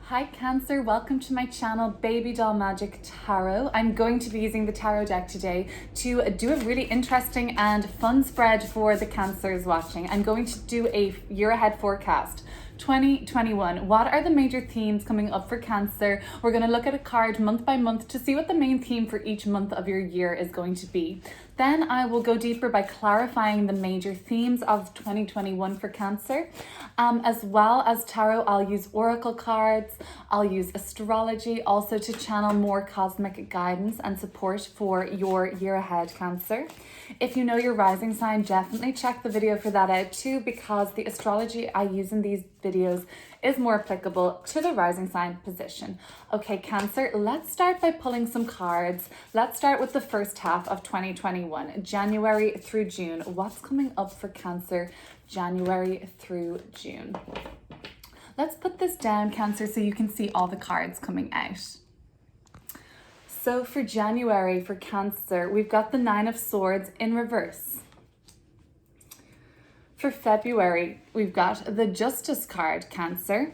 Hi Cancer, welcome to my channel Baby Doll Magic Tarot. I'm going to be using the tarot deck today to do a really interesting and fun spread for the Cancers watching. I'm going to do a year ahead forecast. 2021. What are the major themes coming up for Cancer? We're going to look at a card month by month to see what the main theme for each month of your year is going to be. Then I will go deeper by clarifying the major themes of 2021 for Cancer. As well as tarot, I'll use oracle cards, I'll use astrology also to channel more cosmic guidance and support for your year ahead, Cancer. If you know your rising sign, definitely check the video for that out too, because the astrology I use in these videos is more applicable to the rising sign position. Okay, Cancer, let's start by pulling some cards. Let's start with the first half of 2021, January through June. What's coming up for Cancer, January through June? Let's put this down, Cancer, so you can see all the cards coming out. So for January, for Cancer, we've got the Nine of Swords in reverse. For February, we've got the Justice card, Cancer.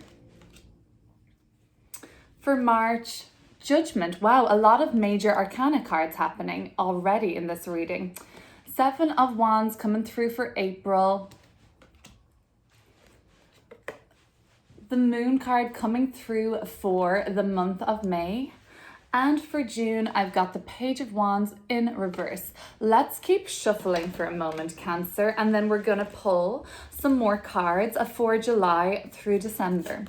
For March, Judgement. Wow, a lot of major arcana cards happening already in this reading. Seven of Wands coming through for April. The Moon card coming through for the month of May. And for June, I've got the Page of Wands in reverse. Let's keep shuffling for a moment, Cancer, and then we're going to pull some more cards for July through December.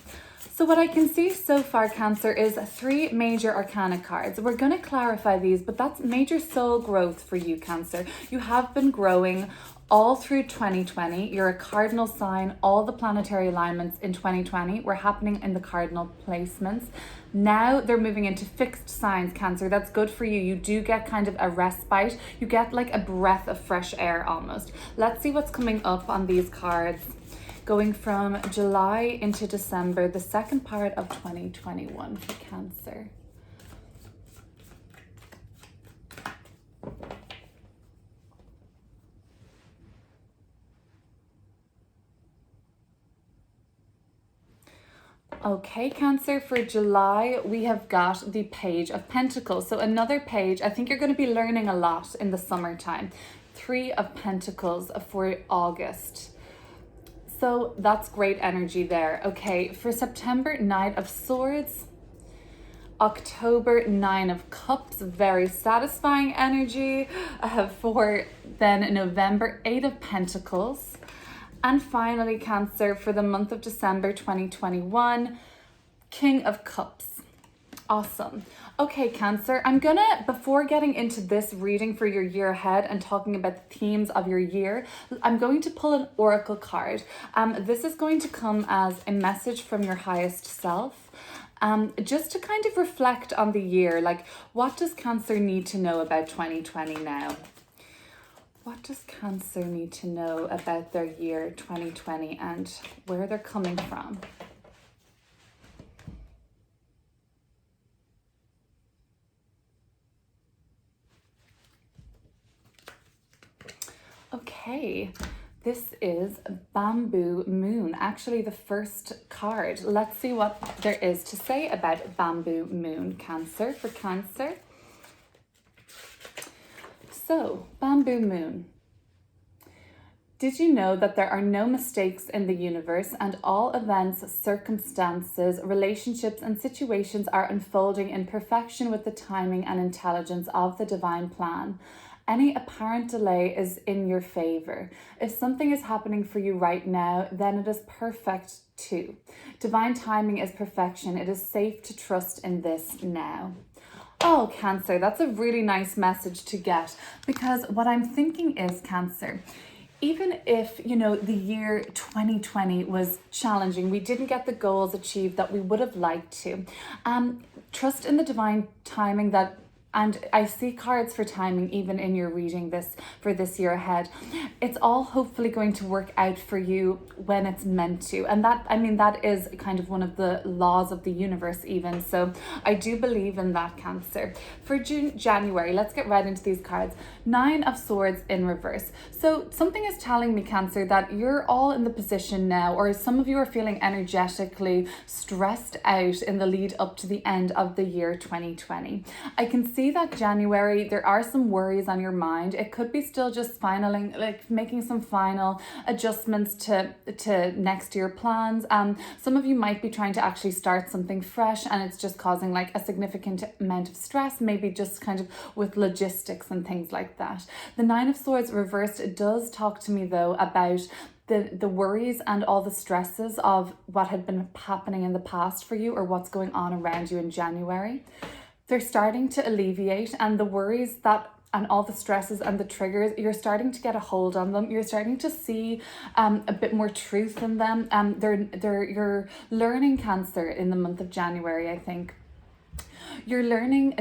So what I can see so far, Cancer, is three major arcana cards. We're going to clarify these, but that's major soul growth for you, Cancer. You have been growing all through 2020. You're a cardinal sign. All the planetary alignments in 2020 were happening in the cardinal placements. Now they're moving into fixed signs, Cancer. That's good for you. You do get kind of a respite. You get like a breath of fresh air almost. Let's see what's coming up on these cards. Going from July into December, the second part of 2021 for Cancer. Okay, Cancer, for July, we have got the Page of Pentacles. So another page, I think you're going to be learning a lot in the summertime. Three of Pentacles for August. So that's great energy there. Okay, for September, Knight of Swords. October, Nine of Cups, very satisfying energy. For then November, Eight of Pentacles. And finally, Cancer, for the month of December 2021, King of Cups. Awesome. Okay, Cancer, I'm gonna, before getting into this reading for your year ahead and talking about the themes of your year, I'm going to pull an oracle card. This is going to come as a message from your highest self. Just to kind of reflect on the year, like what does Cancer need to know about 2020 now? What does Cancer need to know about their year 2020 and where they're coming from? Okay, this is Bamboo Moon, actually the first card. Let's see what there is to say about Bamboo Moon, Cancer, for Cancer. So, Bamboo Moon. Did you know that there are no mistakes in the universe and all events, circumstances, relationships, and situations are unfolding in perfection with the timing and intelligence of the divine plan? Any apparent delay is in your favor. If something is happening for you right now, then it is perfect too. Divine timing is perfection. It is safe to trust in this now. Oh, Cancer, that's a really nice message to get, because what I'm thinking is, Cancer, even if, you know, the year 2020 was challenging, we didn't get the goals achieved that we would have liked to, trust in the divine timing that and I see cards for timing even in your reading for this year ahead. It's all hopefully going to work out for you when it's meant to. And that, I mean, that is kind of one of the laws of the universe even. So I do believe in that, Cancer. For January, let's get right into these cards. 9 of Swords in reverse. So something is telling me, Cancer, that you're all in the position now, or some of you are feeling energetically stressed out in the lead up to the end of the year 2020. I can see that January, there are some worries on your mind. It could be still just making some final adjustments to next year plans. Some of you might be trying to actually start something fresh, and it's just causing like a significant amount of stress, maybe just kind of with logistics and things like that. The 9 of Swords reversed does talk to me though about the worries and all the stresses of what had been happening in the past for you, or what's going on around you in January. They're starting to alleviate, and the worries that and all the stresses and the triggers, you're starting to get a hold on them. You're starting to see a bit more truth in them. You're learning, Cancer, in the month of January, I think. You're learning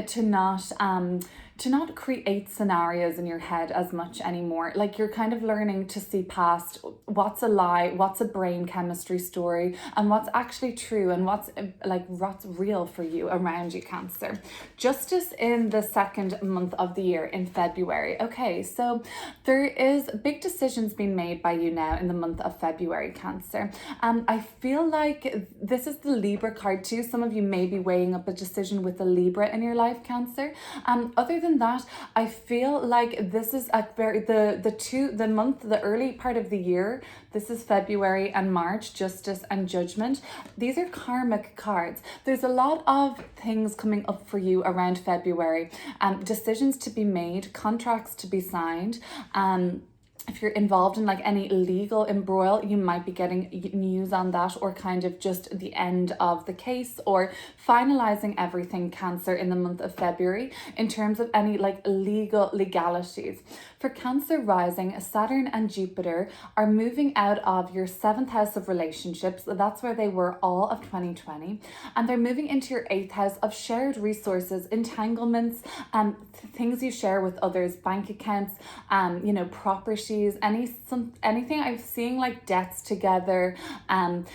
to not create scenarios in your head as much anymore. Like, you're kind of learning to see past what's a lie, what's a brain chemistry story, and what's actually true, and what's real for you around you, Cancer. Justice in the second month of the year, in February. Okay, so there is big decisions being made by you now in the month of February, Cancer. I feel like this is the Libra card too. Some of you may be weighing up a decision with a Libra in your life, Cancer. Other than that, I feel like this is a very the early part of the year. This is February and March, Justice and Judgment. These are karmic cards. There's a lot of things coming up for you around February. Decisions to be made, contracts to be signed. If you're involved in like any legal embroil, you might be getting news on that, or kind of just the end of the case, or finalizing everything, Cancer, in the month of February in terms of any like legalities. For Cancer rising, Saturn and Jupiter are moving out of your 7th house of relationships. That's where they were all of 2020. And they're moving into your 8th house of shared resources, entanglements, things you share with others, bank accounts, properties, anything I'm seeing, like debts together,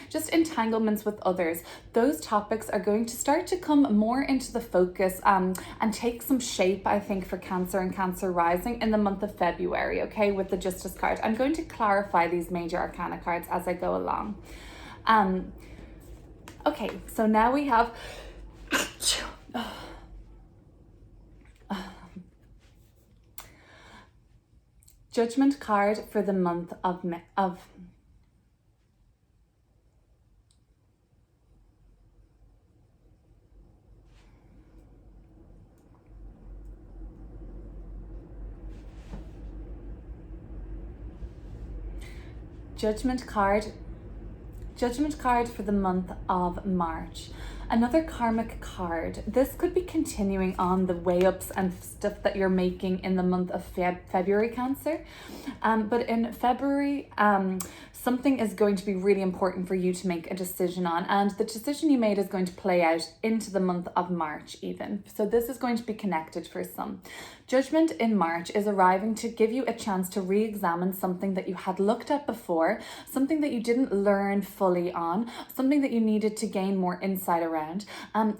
just entanglements with others. Those topics are going to start to come more into the focus and take some shape, I think, for Cancer and Cancer rising in the month of February, okay, with the Justice card. I'm going to clarify these major arcana cards as I go along. Okay, so now we have Judgment card for the month of Judgment card for the month of March. Another karmic card. This could be continuing on the way ups and stuff that you're making in the month of February, Cancer. But in February, something is going to be really important for you to make a decision on, and the decision you made is going to play out into the month of March even. So this is going to be connected for some. Judgment in March is arriving to give you a chance to re-examine something that you had looked at before, something that you didn't learn fully on, something that you needed to gain more insight around.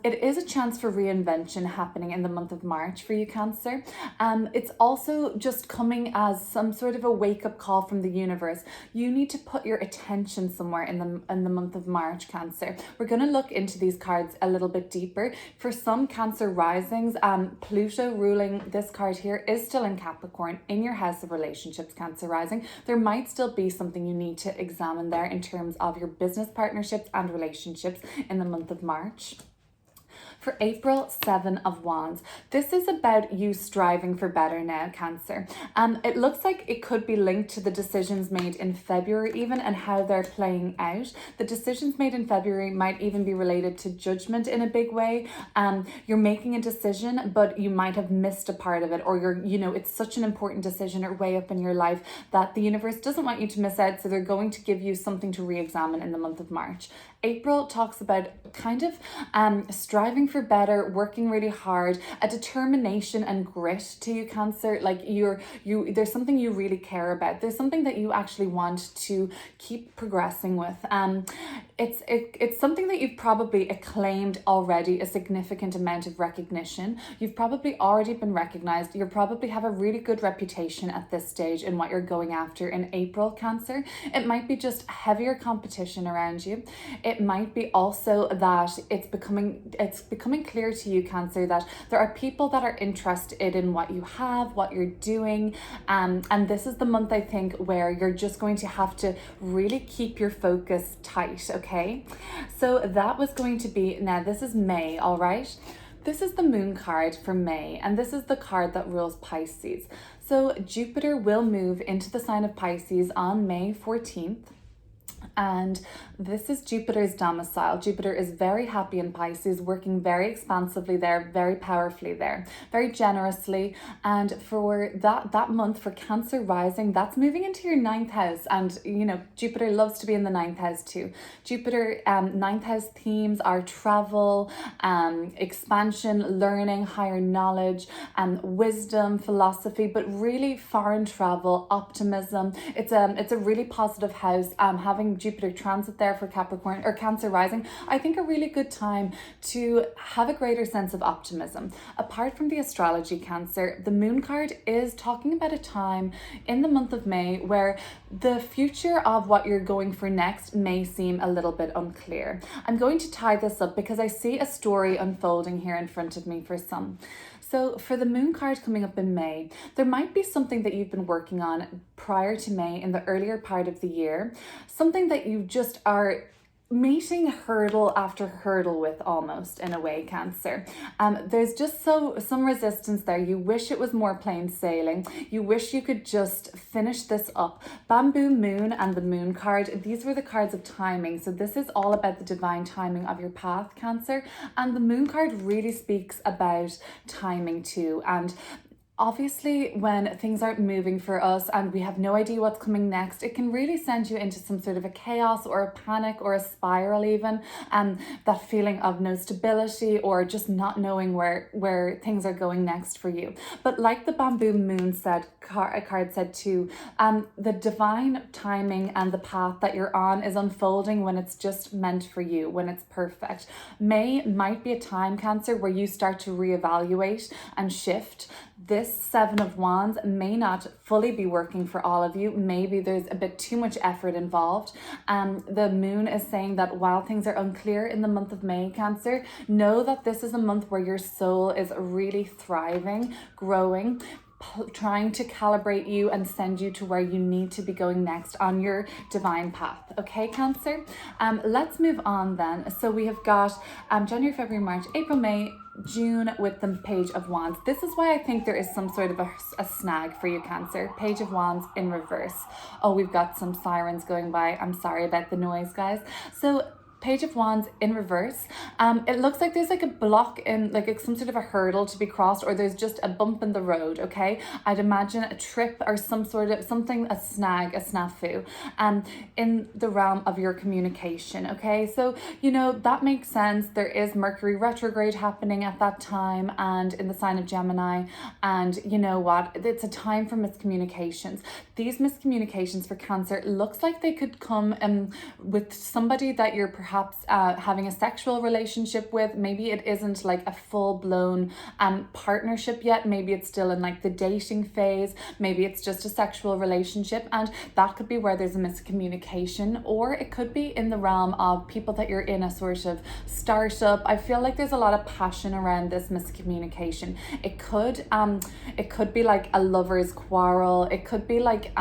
It is a chance for reinvention happening in the month of March for you, Cancer. It's also just coming as some sort of a wake-up call from the universe. You need to put your attention somewhere in the month of March, Cancer. We're going to look into these cards a little bit deeper. For some Cancer risings, Pluto ruling this card here is still in Capricorn in your house of relationships, Cancer rising. There might still be something you need to examine there in terms of your business partnerships and relationships in the month of March. For April, 7 of Wands. This is about you striving for better now, Cancer. It looks like it could be linked to the decisions made in February even, and how they're playing out. The decisions made in February might even be related to judgment in a big way. You're making a decision, but you might have missed a part of it, or it's such an important decision or way up in your life that the universe doesn't want you to miss out, so they're going to give you something to re-examine in the month of March. April talks about kind of striving for better, working really hard, a determination and grit to you, Cancer. Like there's something you really care about. There's something that you actually want to keep progressing with. It's something that you've probably acclaimed already, a significant amount of recognition. You've probably already been recognized. You probably have a really good reputation at this stage in what you're going after in April, Cancer. It might be just heavier competition around you. It might be also that it's becoming clear to you, Cancer, that there are people that are interested in what you have, what you're doing, and this is the month, I think, where you're just going to have to really keep your focus tight, okay? So that was going to be, now this is May, all right? This is the moon card for May, and this is the card that rules Pisces. So Jupiter will move into the sign of Pisces on May 14th. And this is Jupiter's domicile. Jupiter is very happy in Pisces, working very expansively there, very powerfully there, very generously. And for that month, for Cancer rising, that's moving into your 9th house. And, you know, Jupiter loves to be in the 9th house too. Jupiter, 9th house themes are travel, expansion, learning, higher knowledge, wisdom, philosophy, but really foreign travel, optimism. It's a really positive house. Having Jupiter transit there for Capricorn or Cancer rising, I think a really good time to have a greater sense of optimism. Apart from the astrology, Cancer, the moon card is talking about a time in the month of May where the future of what you're going for next may seem a little bit unclear. I'm going to tie this up because I see a story unfolding here in front of me for some. So for the moon card coming up in May, there might be something that you've been working on prior to May in the earlier part of the year, something that you just are meeting hurdle after hurdle with, almost, in a way, Cancer. There's just some resistance there. You wish it was more plain sailing. You wish you could just finish this up. Bamboo Moon and the moon card, these were the cards of timing. So this is all about the divine timing of your path, Cancer. And the moon card really speaks about timing too. And obviously, when things aren't moving for us and we have no idea what's coming next, it can really send you into some sort of a chaos or a panic or a spiral even. That feeling of no stability or just not knowing where things are going next for you. But like the Bamboo Moon card said too, the divine timing and the path that you're on is unfolding when it's just meant for you, when it's perfect. May might be a time, Cancer, where you start to reevaluate and shift. This Seven of Wands may not fully be working for all of you. Maybe there's a bit too much effort involved. The moon is saying that while things are unclear in the month of May, Cancer, know that this is a month where your soul is really thriving, growing, trying to calibrate you and send you to where you need to be going next on your divine path. Okay, Cancer? Let's move on then. So we have got January, February, March, April, May, June with the Page of Wands. This is why I think there is some sort of a snag for you, Cancer. Page of Wands in reverse. Oh, we've got some sirens going by. I'm sorry about the noise, guys. So Page of Wands in reverse. It looks like there's like a block in, like some sort of a hurdle to be crossed, or there's just a bump in the road, okay? I'd imagine a trip or some sort of something, a snag, a snafu, in the realm of your communication, okay? So, you know, that makes sense. There is Mercury retrograde happening at that time and in the sign of Gemini. And you know what? It's a time for miscommunications. These miscommunications for Cancer looks like they could come with somebody that you're perhaps having a sexual relationship with. Maybe it isn't like a full-blown partnership yet. Maybe it's still in like the dating phase. Maybe it's just a sexual relationship, and that could be where there's a miscommunication. Or it could be in the realm of people that you're in a sort of startup. I feel like there's a lot of passion around this miscommunication. It could be like a lover's quarrel. It could be like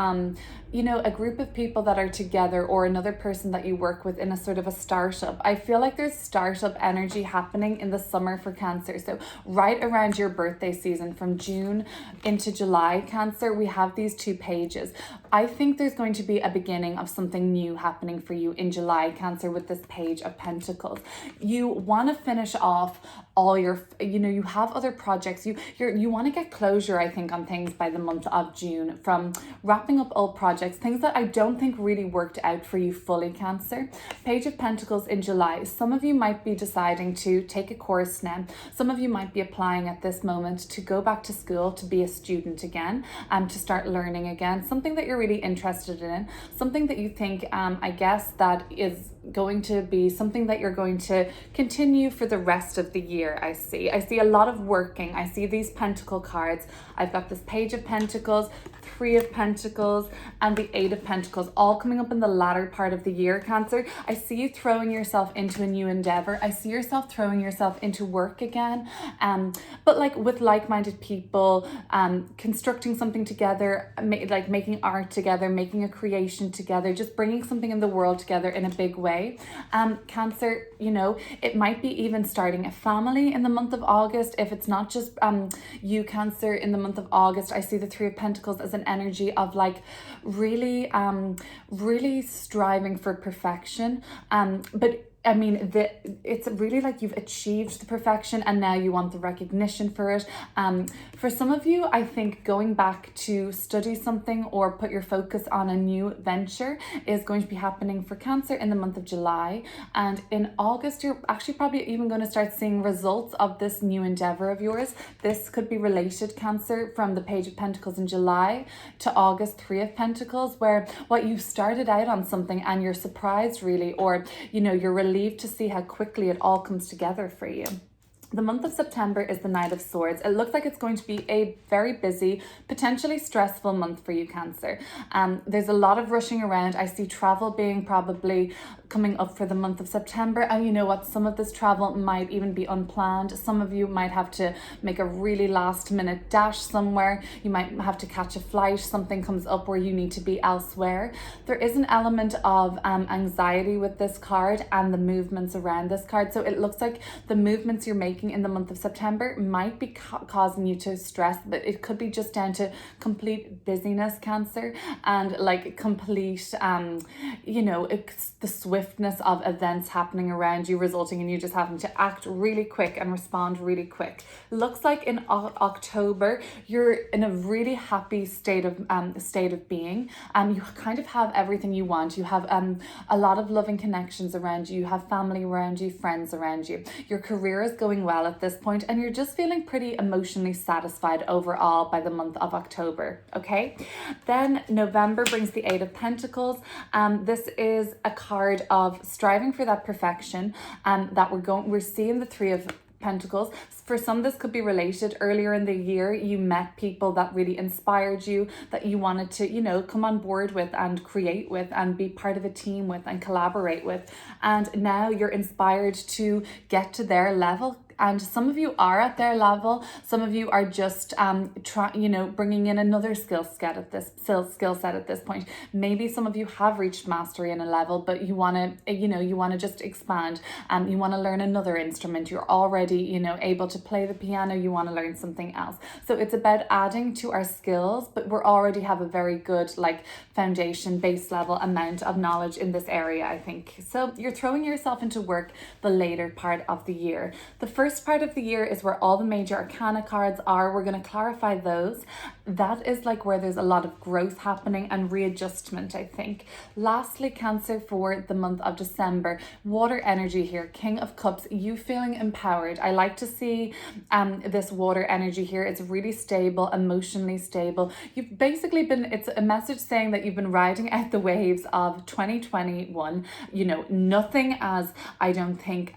you know, a group of people that are together, or another person that you work with in a sort of a startup. I feel like there's startup energy happening in the summer for Cancer. So right around your birthday season, from June into July, Cancer, we have these two pages. I think there's going to be a beginning of something new happening for you in July, Cancer, with this Page of Pentacles. You want to finish off all your, you have other projects. You want to get closure, I think, on things by the month of June, from wrapping up old projects, things that I don't think really worked out for you fully, Cancer. Page of Pentacles in July. Some of you might be deciding to take a course now. Some of you might be applying at this moment to go back to school, to be a student again, to start learning again, something that you're really interested in, something that you think, I guess, that is going to be something that you're going to continue for the rest of the year. I see a lot of working. I see these pentacle cards. I've got this Page of Pentacles, Three of Pentacles, and the Eight of Pentacles, all coming up in the latter part of the year, Cancer. I see you throwing yourself into a new endeavor. I see yourself throwing yourself into work again, but like with like-minded people, constructing something together, like making art together, making a creation together, just bringing something in the world together in a big way. Cancer, it might be even starting a family in the month of August. If it's not just you, Cancer, in the month of August, I see the Three of Pentacles as an energy of like really striving for perfection, but I mean, it's really like you've achieved the perfection and now you want the recognition for it. For some of you, I think going back to study something or put your focus on a new venture is going to be happening for Cancer in the month of July. And in August, you're actually probably even going to start seeing results of this new endeavor of yours. This could be related, Cancer, from the Page of Pentacles in July to August, Three of Pentacles, where what you started out on something and you're surprised really, or, you're relieved to see how quickly it all comes together for you. The month of September is the Knight of Swords. It looks like it's going to be a very busy, potentially stressful month for you, Cancer. There's a lot of rushing around. I see travel being probably coming up for the month of September. And you know what? Some of this travel might even be unplanned. Some of you might have to make a really last minute dash somewhere. You might have to catch a flight. Something comes up where you need to be elsewhere. There is an element of anxiety with this card and the movements around this card. So it looks like the movements you're making in the month of September might be causing you to stress, but it could be just down to complete busyness, Cancer, and like complete, it's the swiftness of events happening around you, resulting in you just having to act really quick and respond really quick. Looks like in October, you're in a really happy state of being. You kind of have everything you want. You have a lot of loving connections around you. You have family around you, friends around you. Your career is going well at this point, and you're just feeling pretty emotionally satisfied overall by the month of October. Okay, then November brings the Eight of Pentacles. This is a card of striving for that perfection, that we're seeing the Three of Pentacles. For some, this could be related. Earlier in the year, you met people that really inspired you, that you wanted to, come on board with and create with and be part of a team with and collaborate with. And now you're inspired to get to their level. And some of you are at their level. Some of you are just bringing in another skill set at this point. Maybe some of you have reached mastery in a level, but you want to just expand. You want to learn another instrument. You're already, able to play the piano. You want to learn something else. So it's about adding to our skills, but we already have a very good foundation, base level amount of knowledge in this area, I think. So you're throwing yourself into work the later part of the year. The first part of the year is where all the major arcana cards are. We're going to clarify those. That is where there's a lot of growth happening and readjustment, I think. Lastly, Cancer, for the month of December, water energy here, King of Cups, you feeling empowered. I like to see this water energy here. It's really stable, emotionally stable. You've basically it's a message saying that you've been riding out the waves of 2021. Nothing as, I don't think,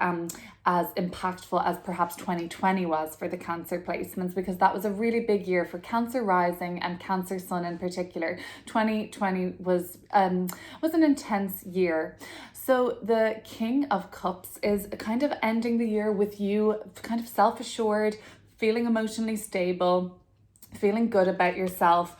as impactful as perhaps 2020 was for the Cancer placements, because that was a really big year for Cancer rising and Cancer sun in particular. 2020 was an intense year. So the King of Cups is kind of ending the year with you kind of self-assured, feeling emotionally stable, feeling good about yourself.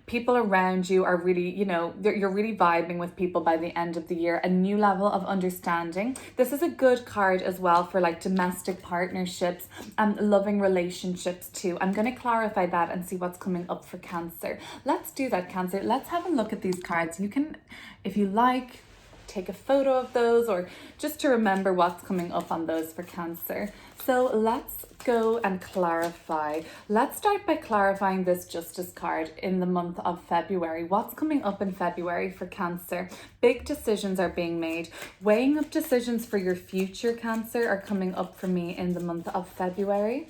People around you are really, you're really vibing with people by the end of the year. A new level of understanding. This is a good card as well for domestic partnerships and loving relationships too. I'm going to clarify that and see what's coming up for Cancer. Let's do that, Cancer. Let's have a look at these cards. You can, if you like, take a photo of those, or just to remember what's coming up on those for Cancer. So let's go and clarify. Let's start by clarifying this Justice card in the month of February. What's coming up in February for Cancer? Big decisions are being made. Weighing up decisions for your future, Cancer, are coming up for me in the month of February.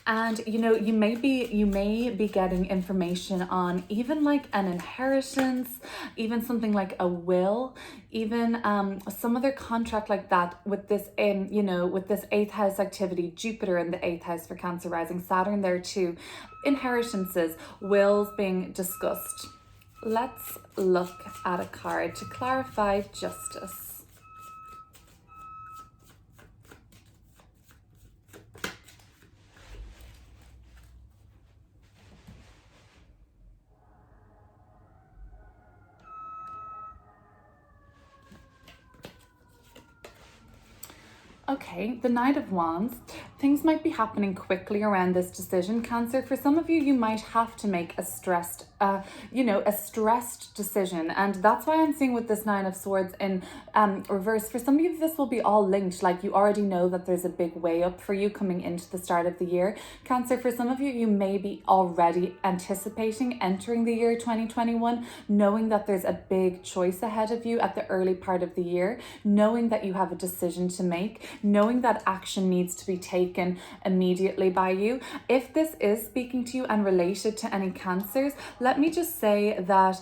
And you know, you may be getting information on even like an inheritance, even something like a will, even some other contract like that with this with this 8th house activity, Jupiter in the 8th house for Cancer rising, Saturn there too. Inheritances, wills being discussed. Let's look at a card to clarify justice. Okay, the Knight of Wands. Things might be happening quickly around this decision, Cancer. For some of you, you might have to make a stressed decision. And that's why I'm seeing with this Nine of Swords in reverse. For some of you, this will be all linked. Like you already know that there's a big way up for you coming into the start of the year. Cancer, for some of you, you may be already anticipating entering the year 2021, knowing that there's a big choice ahead of you at the early part of the year, knowing that you have a decision to make, knowing that action needs to be taken immediately by you. If this is speaking to you and related to any Cancers, let me just say that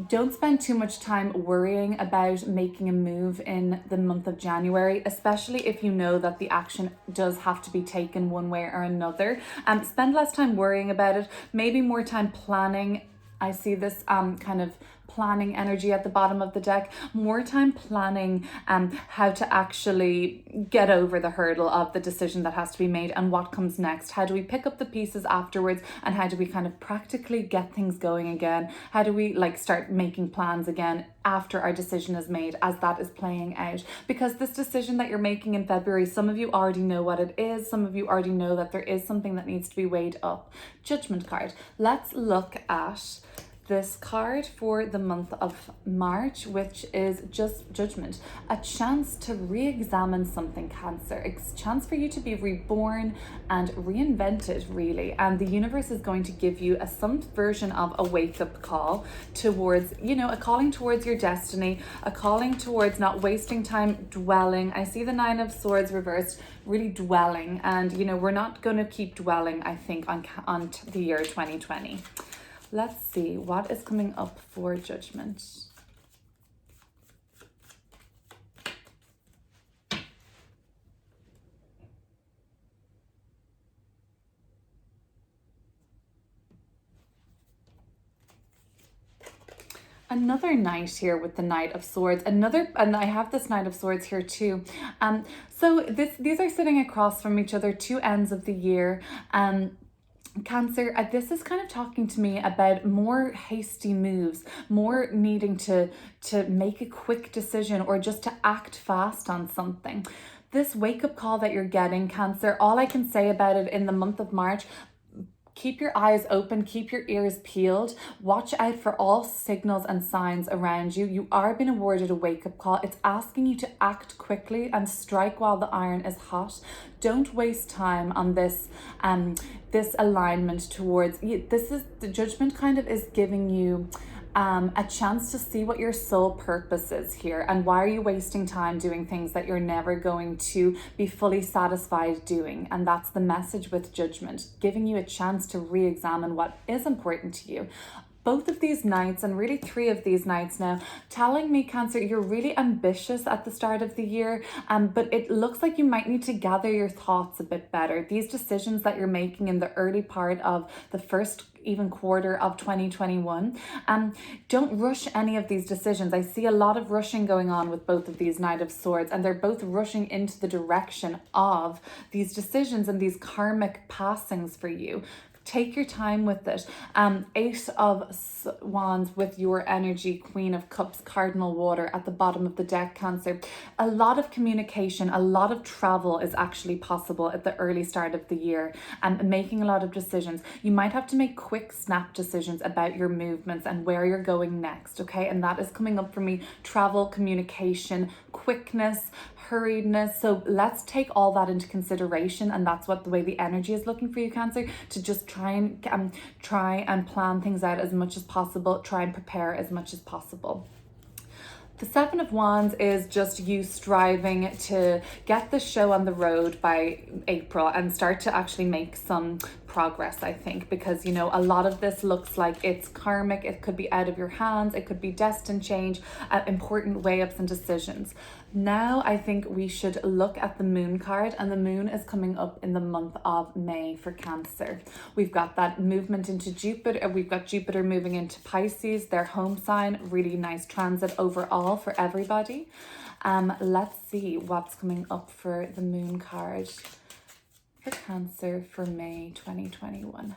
don't spend too much time worrying about making a move in the month of January, especially if you know that the action does have to be taken one way or another. Spend less time worrying about it, maybe more time planning. I see this kind of planning energy at the bottom of the deck, more time planning how to actually get over the hurdle of the decision that has to be made and what comes next. How do we pick up the pieces afterwards, and how do we kind of practically get things going again? How do we like start making plans again after our decision is made, as that is playing out? Because this decision that you're making in February, some of you already know what it is, some of you already know that there is something that needs to be weighed up. Judgment card. Let's look at this card for the month of March, which is just Judgment. A chance to re-examine something, Cancer. It's a chance for you to be reborn and reinvented, really. And the universe is going to give you some version of a wake-up call towards, a calling towards your destiny, a calling towards not wasting time dwelling. I see the Nine of Swords reversed, really dwelling. And, we're not going to keep dwelling, I think, on the year 2020. Let's see what is coming up for Judgment. Another Knight here with the Knight of Swords. And I have this Knight of Swords here too. So these are sitting across from each other, two ends of the year. Cancer, this is kind of talking to me about more hasty moves, more needing to make a quick decision or just to act fast on something. This wake-up call that you're getting, Cancer, all I can say about it in the month of March, keep your eyes open, keep your ears peeled, watch out for all signals and signs around you. You are being awarded a wake-up call. It's asking you to act quickly and strike while the iron is hot. Don't waste time on this this alignment towards you. This is the Judgment kind of is giving you a chance to see what your soul purpose is here, and why are you wasting time doing things that you're never going to be fully satisfied doing. And that's the message with Judgment, giving you a chance to re-examine what is important to you. Both of these nights, and really three of these nights now, telling me, Cancer, you're really ambitious at the start of the year, but it looks like you might need to gather your thoughts a bit better. These decisions that you're making in the early part of the first even quarter of 2021, don't rush any of these decisions. I see a lot of rushing going on with both of these Knight of Swords, and they're both rushing into the direction of these decisions and these karmic passings for you. Take your time with it. Eight of Wands with your energy, Queen of Cups, Cardinal Water at the bottom of the deck, Cancer. A lot of communication, a lot of travel is actually possible at the early start of the year, and making a lot of decisions. You might have to make quick snap decisions about your movements and where you're going next, okay? And that is coming up for me. Travel, communication, quickness, hurriedness. So let's take all that into consideration, and that's what the way the energy is looking for you, Cancer, to just try and plan things out as much as possible, try and prepare as much as possible. The Seven of Wands is just you striving to get the show on the road by April and start to actually make some progress, I think, because, you know, a lot of this looks like it's karmic. It could be out of your hands. It could be destined change, important weigh-ups and decisions. Now I think we should look at the moon card, and the moon is coming up in the month of May for Cancer. We've got that movement into Jupiter. We've got Jupiter moving into Pisces, their home sign. Really nice transit overall for everybody. Let's see what's coming up for the moon card for Cancer for May 2021.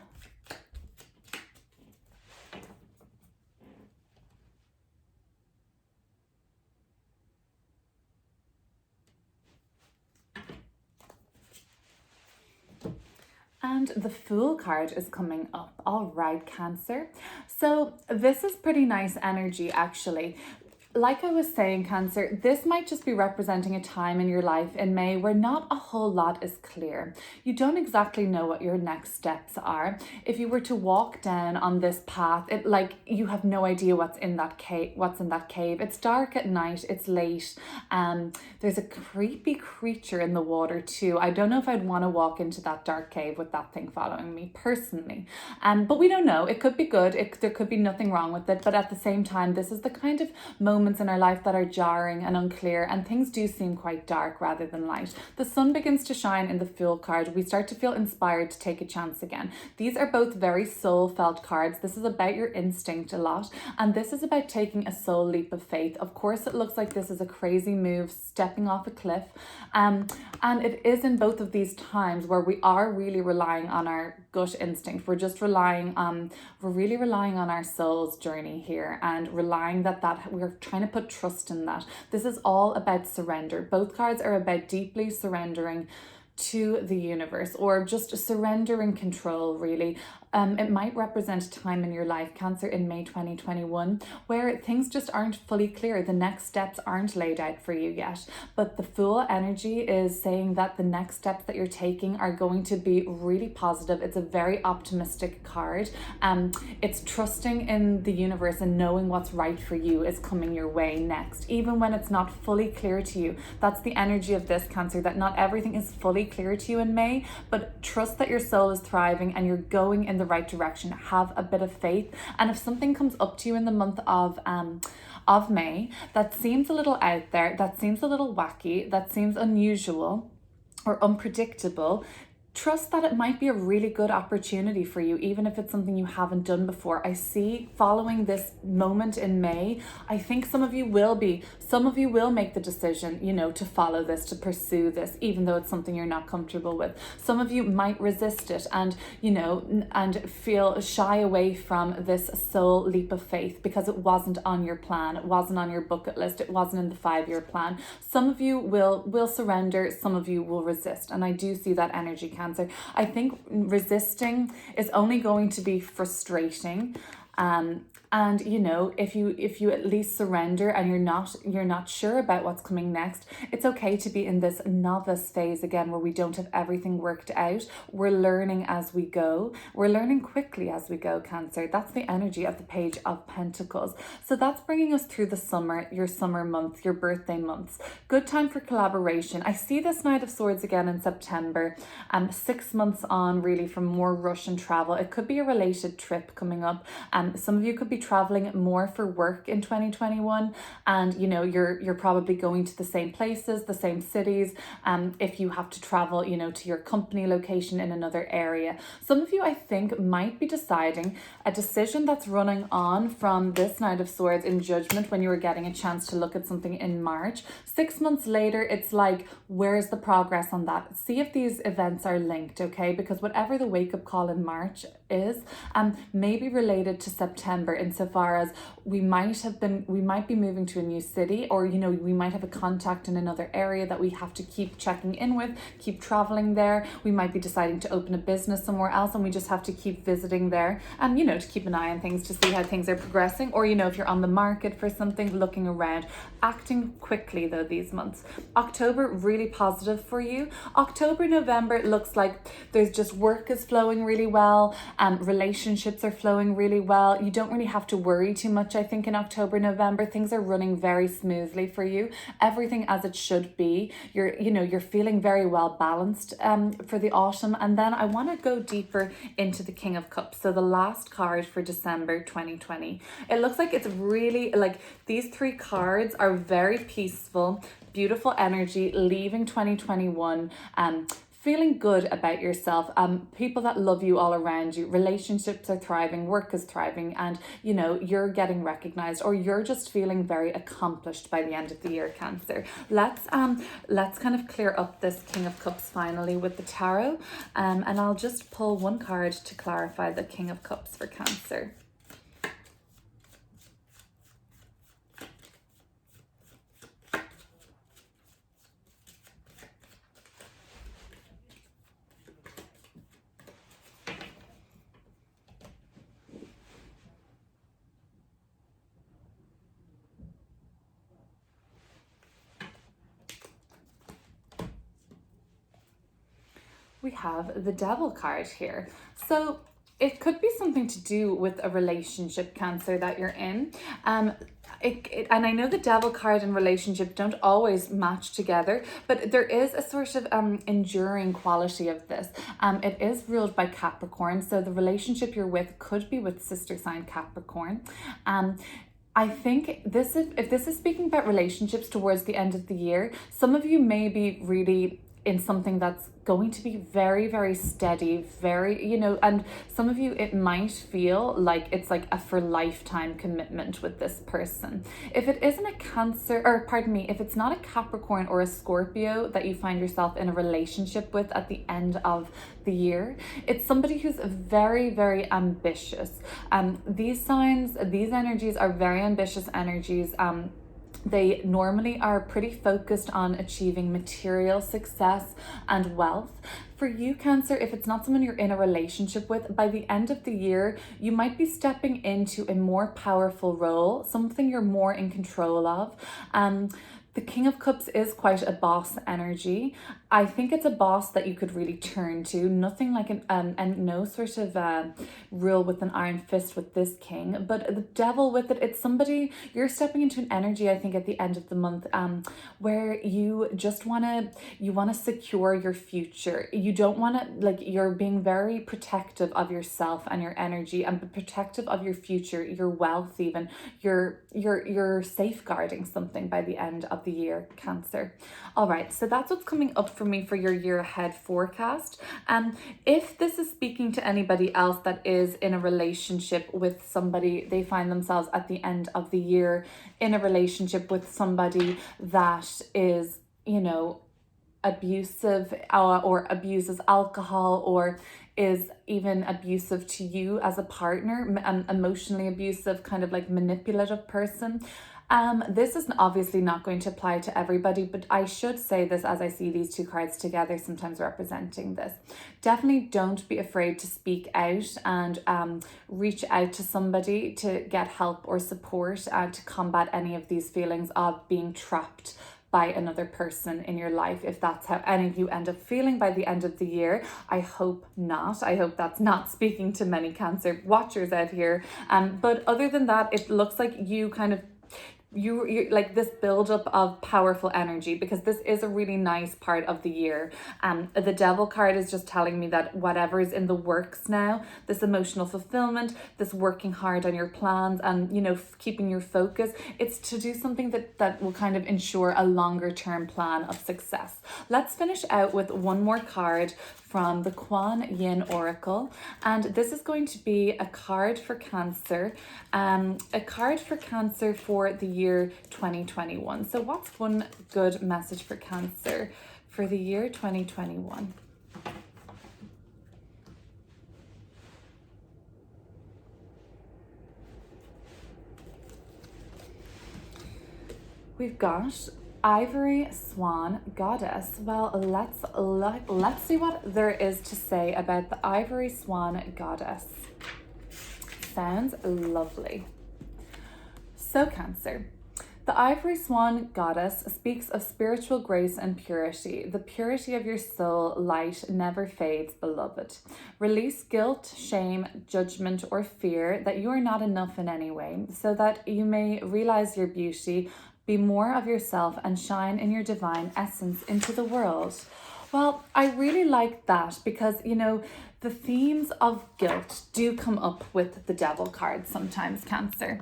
And the Fool card is coming up. All right, Cancer. So this is pretty nice energy, actually. Like I was saying, Cancer, this might just be representing a time in your life in May where not a whole lot is clear. You don't exactly know what your next steps are. If you were to walk down on this path, you have no idea what's in that cave. It's dark at night. It's late. There's a creepy creature in the water too. I don't know if I'd want to walk into that dark cave with that thing following me personally. But we don't know. It could be good. There could be nothing wrong with it. But at the same time, this is the kind of moment in our life that are jarring and unclear, and things do seem quite dark rather than light. The sun begins to shine in the Fool card. We start to feel inspired to take a chance again. These are both very soul felt cards. This is about your instinct a lot, and this is about taking a soul leap of faith. Of course, it looks like this is a crazy move, stepping off a cliff, and it is in both of these times where we are really relying on our gut instinct. We're really relying on our soul's journey here, and relying that we're trying to put trust in that. This is all about surrender. Both cards are about deeply surrendering to the universe, or just surrendering control, really. It might represent a time in your life, Cancer, in May 2021, where things just aren't fully clear. The next steps aren't laid out for you yet. But the Fool energy is saying that the next steps that you're taking are going to be really positive. It's a very optimistic card. It's trusting in the universe and knowing what's right for you is coming your way next, even when it's not fully clear to you. That's the energy of this, Cancer, that not everything is fully clear to you in May, but trust that your soul is thriving and you're going in the right direction. Have a bit of faith, and if something comes up to you in the month of May that seems a little out there, that seems a little wacky, that seems unusual or unpredictable, trust that it might be a really good opportunity for you, even if it's something you haven't done before. I see following this moment in May, I think some of you will make the decision, to follow this, to pursue this, even though it's something you're not comfortable with. Some of you might resist it and feel shy away from this soul leap of faith because it wasn't on your plan, it wasn't on your bucket list, it wasn't in the 5-year plan. Some of you will surrender, some of you will resist, and I do see that energy, Cancer. I think resisting is only going to be frustrating. And if you at least surrender and you're not sure about what's coming next, it's okay to be in this novice phase again where we don't have everything worked out. We're learning as we go. We're learning quickly as we go, Cancer. That's the energy of the Page of Pentacles. So that's bringing us through the summer, your summer month, your birthday months. Good time for collaboration. I see this Knight of Swords again in September. 6 months on, really, from more rush and travel. It could be a related trip coming up. Some of you could be be traveling more for work in 2021, and you know, you're probably going to the same places, the same cities, if you have to travel, you know, to your company location in another area. Some of you, I think, might be deciding a decision that's running on from this Knight of Swords in Judgment, when you were getting a chance to look at something in March. 6 months later, it's like, where's the progress on that? See if these events are linked, okay? Because whatever the wake-up call in March is, may be related to September, insofar as we might be moving to a new city, or you know, we might have a contact in another area that we have to keep checking in with, keep traveling there. We might be deciding to open a business somewhere else, and we just have to keep visiting there, and you know, to keep an eye on things to see how things are progressing. Or you know, if you're on the market for something, looking around, acting quickly though these months. October, really positive for you. October, November, it looks like there's just work is flowing really well, relationships are flowing really well. You don't really have to worry too much, I think, in October, November. Things are running very smoothly for you. Everything as it should be. You're feeling very well balanced for the autumn. And then I want to go deeper into the King of Cups. So the last card for December 2020. It looks like it's really like these three cards are very peaceful, beautiful energy, leaving 2021, feeling good about yourself, people that love you all around you, relationships are thriving, work is thriving, and you know, you're getting recognized, or you're just feeling very accomplished by the end of the year, Cancer. Let's kind of clear up this King of Cups finally with the tarot, and I'll just pull one card to clarify the King of Cups for Cancer. We have the Devil card here. So it could be something to do with a relationship, Cancer, that you're in. And I know the Devil card and relationship don't always match together, but there is a sort of enduring quality of this. It is ruled by Capricorn, so the relationship you're with could be with sister sign Capricorn. I think if this is speaking about relationships towards the end of the year, some of you may be really in something that's going to be very, very steady, very, you know, and some of you, it might feel like it's like a for lifetime commitment with this person. If it isn't a Cancer, or pardon me, if it's not a Capricorn or a Scorpio that you find yourself in a relationship with at the end of the year, it's somebody who's very, very ambitious. These signs, these energies are very ambitious energies. They normally are pretty focused on achieving material success and wealth. For you, Cancer, if it's not someone you're in a relationship with, by the end of the year, you might be stepping into a more powerful role, something you're more in control of. The King of Cups is quite a boss energy. I think it's a boss that you could really turn to. Nothing like and no sort of rule with an iron fist with this king, but the Devil with it, it's somebody, you're stepping into an energy, I think, at the end of the month, where you just want to secure your future. You don't want to, like, you're being very protective of yourself and your energy, and protective of your future, your wealth even. You're safeguarding something by the end of the year, Cancer. All right, so that's what's coming up for me for your year ahead forecast. If this is speaking to anybody else that is in a relationship with somebody, they find themselves at the end of the year in a relationship with somebody that is, you know, abusive, or abuses alcohol, or is even abusive to you as a partner, emotionally abusive, kind of like manipulative person. This is obviously not going to apply to everybody, but I should say this as I see these two cards together, sometimes representing this. Definitely don't be afraid to speak out and reach out to somebody to get help or support to combat any of these feelings of being trapped by another person in your life. If that's how any of you end up feeling by the end of the year, I hope not. I hope that's not speaking to many Cancer watchers out here. But other than that, it looks like you kind of, you like this buildup of powerful energy, because this is a really nice part of the year. The Devil card is just telling me that whatever is in the works now, this emotional fulfillment, this working hard on your plans, and you know, keeping your focus, it's to do something that will kind of ensure a longer term plan of success. Let's finish out with one more card from the Kuan Yin Oracle, and this is going to be a card for Cancer, a card for Cancer for the year 2021. So what's one good message for Cancer for the year 2021? We've got Ivory, Swan, Goddess. Well, let's see what there is to say about the Ivory, Swan, Goddess. Sounds lovely. So Cancer, the Ivory Swan Goddess speaks of spiritual grace and purity. The purity of your soul light never fades, beloved. Release guilt, shame, judgment, or fear that you are not enough in any way, so that you may realize your beauty, be more of yourself, and shine in your divine essence into the world. Well, I really like that, because, you know, the themes of guilt do come up with the Devil card sometimes, Cancer.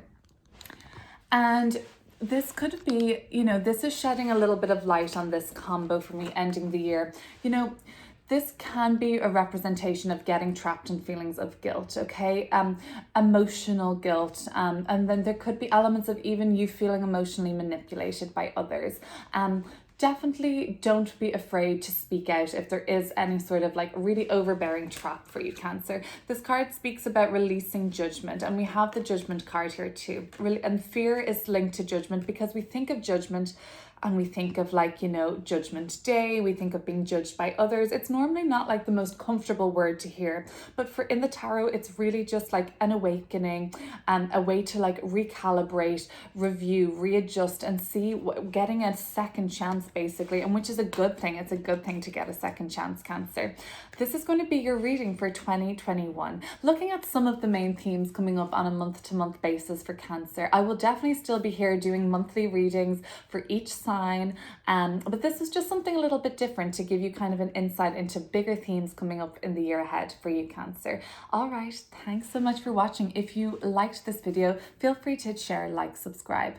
And this could be, you know, this is shedding a little bit of light on this combo for me ending the year. You know, this can be a representation of getting trapped in feelings of guilt, okay? Emotional guilt. And then there could be elements of even you feeling emotionally manipulated by others. Definitely don't be afraid to speak out if there is any sort of like really overbearing trap for you, Cancer. This card speaks about releasing judgment, and we have the Judgment card here too. And fear is linked to judgment, because we think of judgment and we think of, like, you know, Judgment Day, we think of being judged by others. It's normally not like the most comfortable word to hear, but for in the tarot, it's really just like an awakening, a way to like recalibrate, review, readjust, and see getting a second chance basically, and which is a good thing. It's a good thing to get a second chance, Cancer. This is going to be your reading for 2021. Looking at some of the main themes coming up on a month-to-month basis for Cancer. I will definitely still be here doing monthly readings for each sign, but this is just something a little bit different to give you kind of an insight into bigger themes coming up in the year ahead for you, Cancer. All right, thanks so much for watching. If you liked this video, feel free to share, like, subscribe.